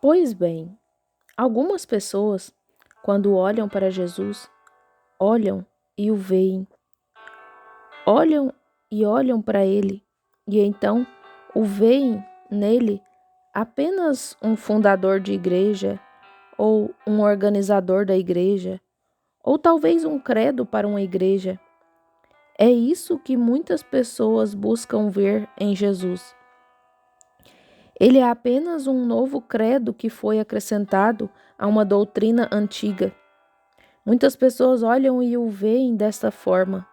Pois bem, algumas pessoas, quando olham para Jesus, olham e o veem, olham e olham para ele, e então o veem nele apenas um fundador de igreja, ou um organizador da igreja, ou talvez um credo para uma igreja. É isso que muitas pessoas buscam ver em Jesus. Ele é apenas um novo credo que foi acrescentado a uma doutrina antiga. Muitas pessoas olham e o veem desta forma.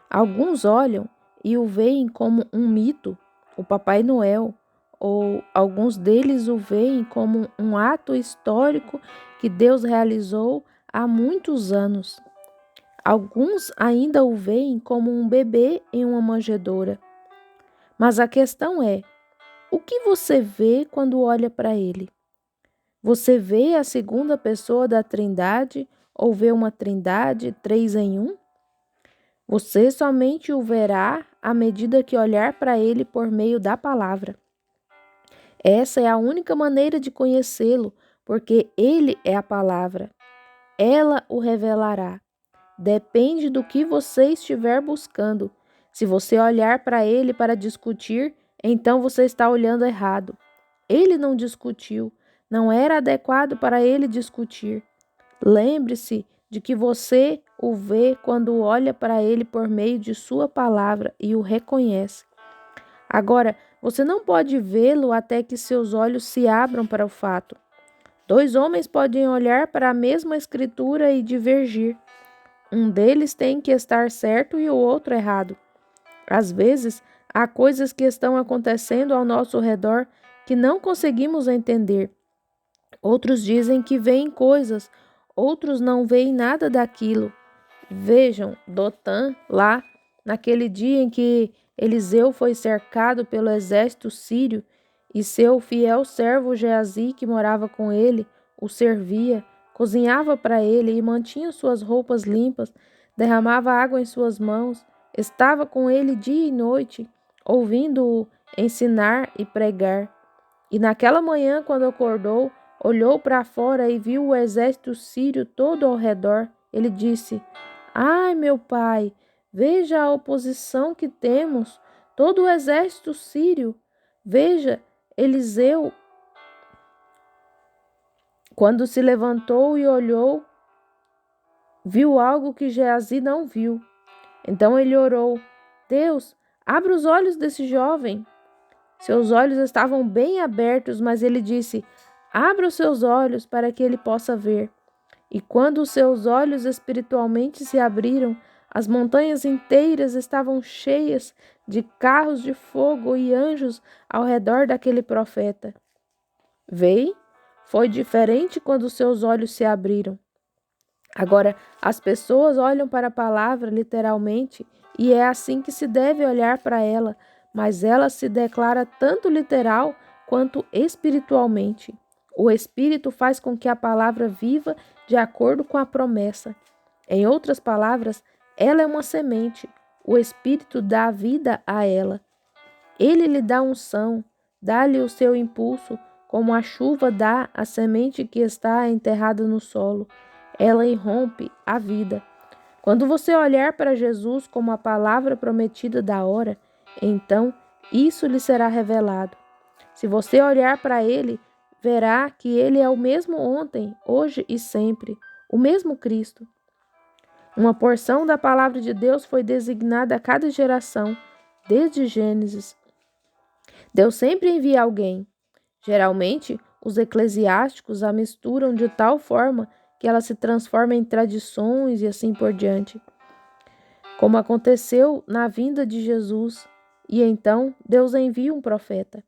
Alguns olham e o veem como um mito, o Papai Noel, ou alguns deles o veem como um ato histórico que Deus realizou há muitos anos. Alguns ainda o veem como um bebê em uma manjedoura. Mas a questão é: o que você vê quando olha para ele? Você vê a segunda pessoa da Trindade ou vê uma Trindade 3 em 1? Você somente o verá à medida que olhar para ele por meio da palavra. Essa é a única maneira de conhecê-lo, porque ele é a palavra. Ela o revelará. Depende do que você estiver buscando. Se você olhar para ele para discutir, então você está olhando errado. Ele não discutiu, não era adequado para ele discutir. Lembre-se de que você o vê quando olha para ele por meio de sua palavra e o reconhece. Agora, você não pode vê-lo até que seus olhos se abram para o fato. Dois homens podem olhar para a mesma escritura e divergir. Um deles tem que estar certo e o outro errado. Às vezes, há coisas que estão acontecendo ao nosso redor que não conseguimos entender. Outros dizem que veem coisas, outros não veem nada daquilo. Vejam Dotã lá, naquele dia em que Eliseu foi cercado pelo exército sírio e seu fiel servo Geazi, que morava com ele, o servia, cozinhava para ele e mantinha suas roupas limpas, derramava água em suas mãos, estava com ele dia e noite, ouvindo-o ensinar e pregar. E naquela manhã, quando acordou, olhou para fora e viu o exército sírio todo ao redor. Ele disse: Ai, meu pai, veja a oposição que temos, todo o exército sírio. Veja, Eliseu, quando se levantou e olhou, viu algo que Geazi não viu. Então ele orou: Deus, abra os olhos desse jovem. Seus olhos estavam bem abertos, mas ele disse: Abra os seus olhos para que ele possa ver. E quando os seus olhos espiritualmente se abriram, as montanhas inteiras estavam cheias de carros de fogo e anjos ao redor daquele profeta. Vê? Foi diferente quando seus olhos se abriram. Agora, as pessoas olham para a palavra literalmente e é assim que se deve olhar para ela, mas ela se declara tanto literal quanto espiritualmente. O Espírito faz com que a palavra viva de acordo com a promessa. Em outras palavras, ela é uma semente. O Espírito dá vida a ela. Ele lhe dá unção, dá-lhe o seu impulso, como a chuva dá à semente que está enterrada no solo. Ela irrompe a vida. Quando você olhar para Jesus como a palavra prometida da hora, então isso lhe será revelado. Se você olhar para ele, verá que ele é o mesmo ontem, hoje e sempre, o mesmo Cristo. Uma porção da palavra de Deus foi designada a cada geração, desde Gênesis. Deus sempre envia alguém. Geralmente, os eclesiásticos a misturam de tal forma que ela se transforma em tradições e assim por diante, como aconteceu na vinda de Jesus. E então Deus envia um profeta.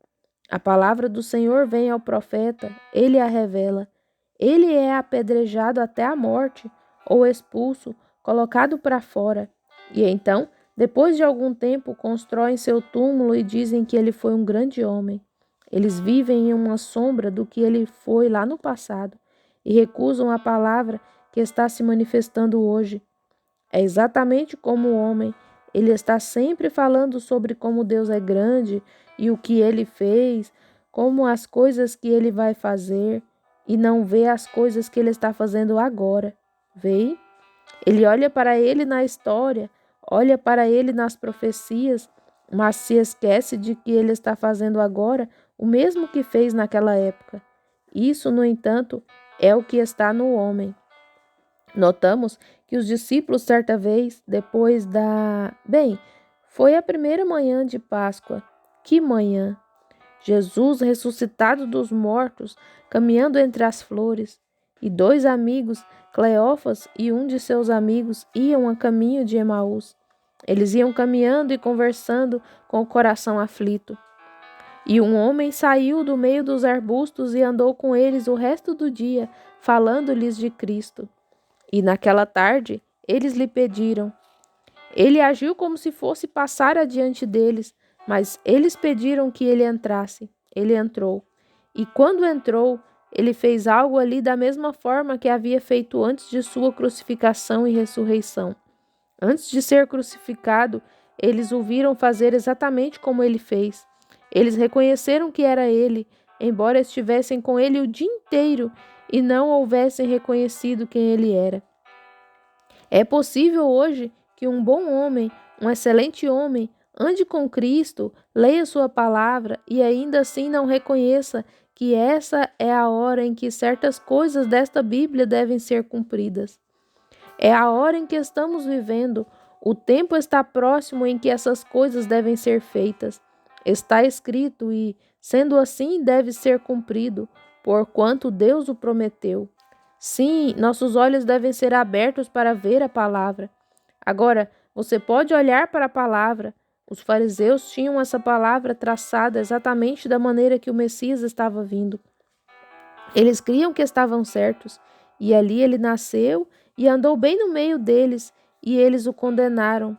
A palavra do Senhor vem ao profeta, ele a revela. Ele é apedrejado até a morte, ou expulso, colocado para fora. E então, depois de algum tempo, constroem seu túmulo e dizem que ele foi um grande homem. Eles vivem em uma sombra do que ele foi lá no passado e recusam a palavra que está se manifestando hoje. É exatamente como o homem. Ele está sempre falando sobre como Deus é grande e o que ele fez, como as coisas que ele vai fazer e não vê as coisas que ele está fazendo agora. Vê? Ele olha para ele na história, olha para ele nas profecias, mas se esquece de que ele está fazendo agora o mesmo que fez naquela época. Isso, no entanto, é o que está no homem. Notamos que os discípulos, certa vez, depois foi a primeira manhã de Páscoa. Que manhã! Jesus, ressuscitado dos mortos, caminhando entre as flores, e dois amigos, Cleófas e um de seus amigos, iam a caminho de Emaús. Eles iam caminhando e conversando com o coração aflito. E um homem saiu do meio dos arbustos e andou com eles o resto do dia, falando-lhes de Cristo. E naquela tarde, eles lhe pediram. Ele agiu como se fosse passar adiante deles, mas eles pediram que ele entrasse. Ele entrou. E quando entrou, ele fez algo ali da mesma forma que havia feito antes de sua crucificação e ressurreição. Antes de ser crucificado, eles o viram fazer exatamente como ele fez. Eles reconheceram que era ele, embora estivessem com ele o dia inteiro e não houvessem reconhecido quem ele era. É possível hoje que um bom homem, um excelente homem, ande com Cristo, leia sua palavra e ainda assim não reconheça que essa é a hora em que certas coisas desta Bíblia devem ser cumpridas. É a hora em que estamos vivendo. O tempo está próximo em que essas coisas devem ser feitas. Está escrito e, sendo assim, deve ser cumprido, porquanto Deus o prometeu. Sim, nossos olhos devem ser abertos para ver a palavra. Agora, você pode olhar para a palavra. Os fariseus tinham essa palavra traçada exatamente da maneira que o Messias estava vindo. Eles criam que estavam certos, e ali ele nasceu e andou bem no meio deles, e eles o condenaram.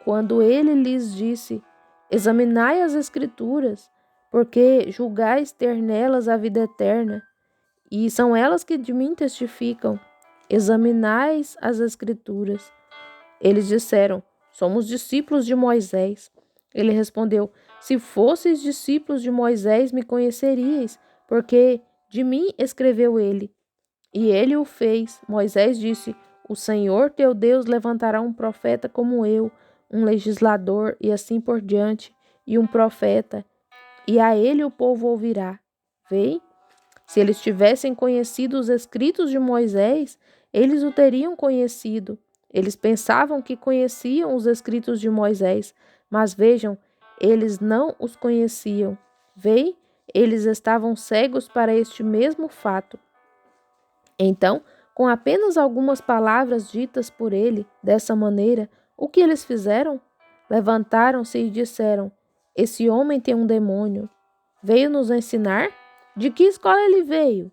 Quando ele lhes disse: Examinai as Escrituras, porque julgais ter nelas a vida eterna, e são elas que de mim testificam. Examinais as Escrituras. Eles disseram: Somos discípulos de Moisés. Ele respondeu: Se fosseis discípulos de Moisés, me conheceríeis, porque de mim escreveu ele. E ele o fez. Moisés disse: O Senhor teu Deus levantará um profeta como eu, um legislador e assim por diante, e um profeta, e a ele o povo ouvirá. Vê? Se eles tivessem conhecido os escritos de Moisés, eles o teriam conhecido. Eles pensavam que conheciam os escritos de Moisés, mas vejam, eles não os conheciam. Vê? Eles estavam cegos para este mesmo fato. Então, com apenas algumas palavras ditas por ele dessa maneira, o que eles fizeram? Levantaram-se e disseram: Esse homem tem um demônio. Veio nos ensinar? De que escola ele veio?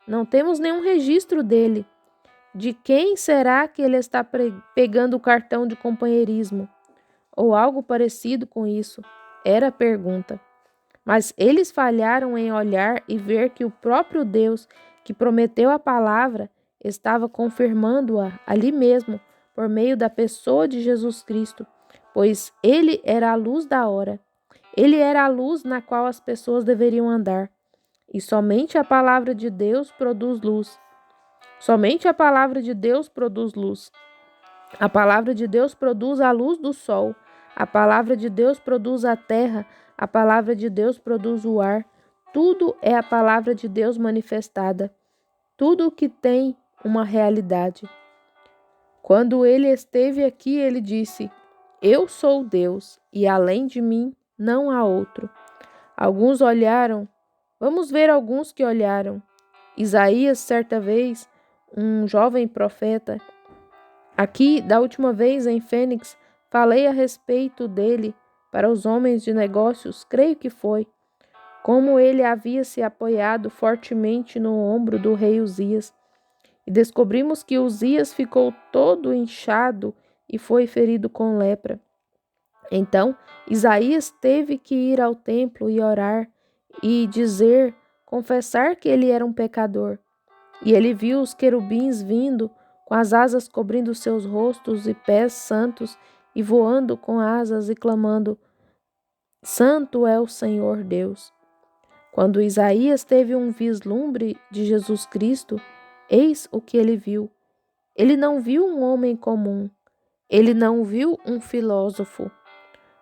Não temos nenhum registro dele. De quem será que ele está pegando o cartão de companheirismo? Ou algo parecido com isso? Era a pergunta. Mas eles falharam em olhar e ver que o próprio Deus, que prometeu a palavra, estava confirmando-a ali mesmo, por meio da pessoa de Jesus Cristo, pois ele era a luz da hora. Ele era a luz na qual as pessoas deveriam andar. E somente a palavra de Deus produz luz. Somente a palavra de Deus produz luz. A palavra de Deus produz a luz do sol. A palavra de Deus produz a terra. A palavra de Deus produz o ar. Tudo é a palavra de Deus manifestada. Tudo o que tem uma realidade. Quando ele esteve aqui, ele disse: Eu sou Deus, e além de mim não há outro. Alguns olharam. Vamos ver alguns que olharam. Isaías, certa vez, um jovem profeta. Aqui, da última vez em Fênix, falei a respeito dele para os homens de negócios, creio que foi, como ele havia se apoiado fortemente no ombro do rei Uzias. E descobrimos que Uzias ficou todo inchado e foi ferido com lepra. Então, Isaías teve que ir ao templo e orar e confessar que ele era um pecador. E ele viu os querubins vindo, com as asas cobrindo seus rostos e pés santos, e voando com asas e clamando: Santo é o Senhor Deus. Quando Isaías teve um vislumbre de Jesus Cristo, eis o que ele viu. Ele não viu um homem comum, ele não viu um filósofo.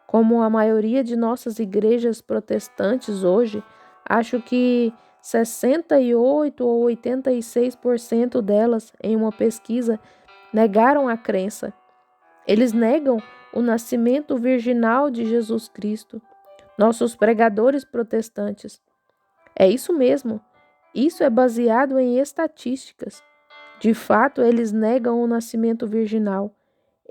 Como a maioria de nossas igrejas protestantes hoje, acho que 68 ou 86% delas, em uma pesquisa, negaram a crença. Eles negam o nascimento virginal de Jesus Cristo. Nossos pregadores protestantes. É isso mesmo. Isso é baseado em estatísticas. De fato, eles negam o nascimento virginal.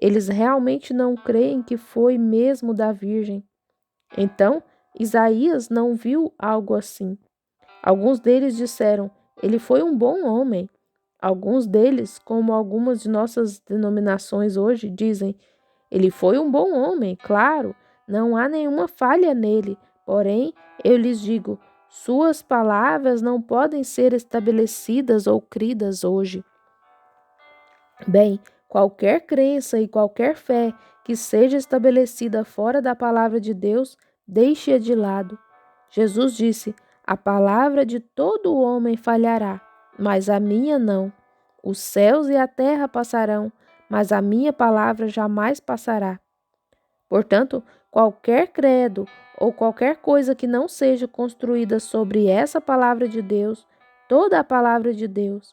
Eles realmente não creem que foi mesmo da Virgem. Então, Isaías não viu algo assim. Alguns deles disseram: ele foi um bom homem. Alguns deles, como algumas de nossas denominações hoje, dizem: ele foi um bom homem, claro, não há nenhuma falha nele. Porém, eu lhes digo: suas palavras não podem ser estabelecidas ou cridas hoje. Bem, qualquer crença e qualquer fé que seja estabelecida fora da palavra de Deus, deixe-a de lado. Jesus disse: a palavra de todo homem falhará, mas a minha não. Os céus e a terra passarão, mas a minha palavra jamais passará. Portanto, qualquer credo ou qualquer coisa que não seja construída sobre essa palavra de Deus, toda a palavra de Deus.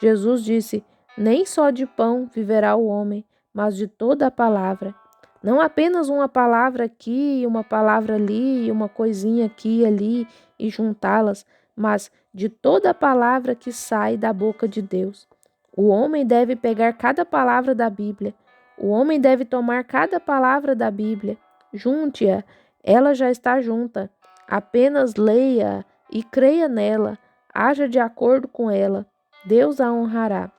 Jesus disse: nem só de pão viverá o homem, mas de toda a palavra. Não apenas uma palavra aqui, uma palavra ali, uma coisinha aqui e ali e juntá-las, mas de toda a palavra que sai da boca de Deus. O homem deve pegar cada palavra da Bíblia. O homem deve tomar cada palavra da Bíblia. Junte-a, ela já está junta. Apenas leia e creia nela. Haja de acordo com ela. Deus a honrará.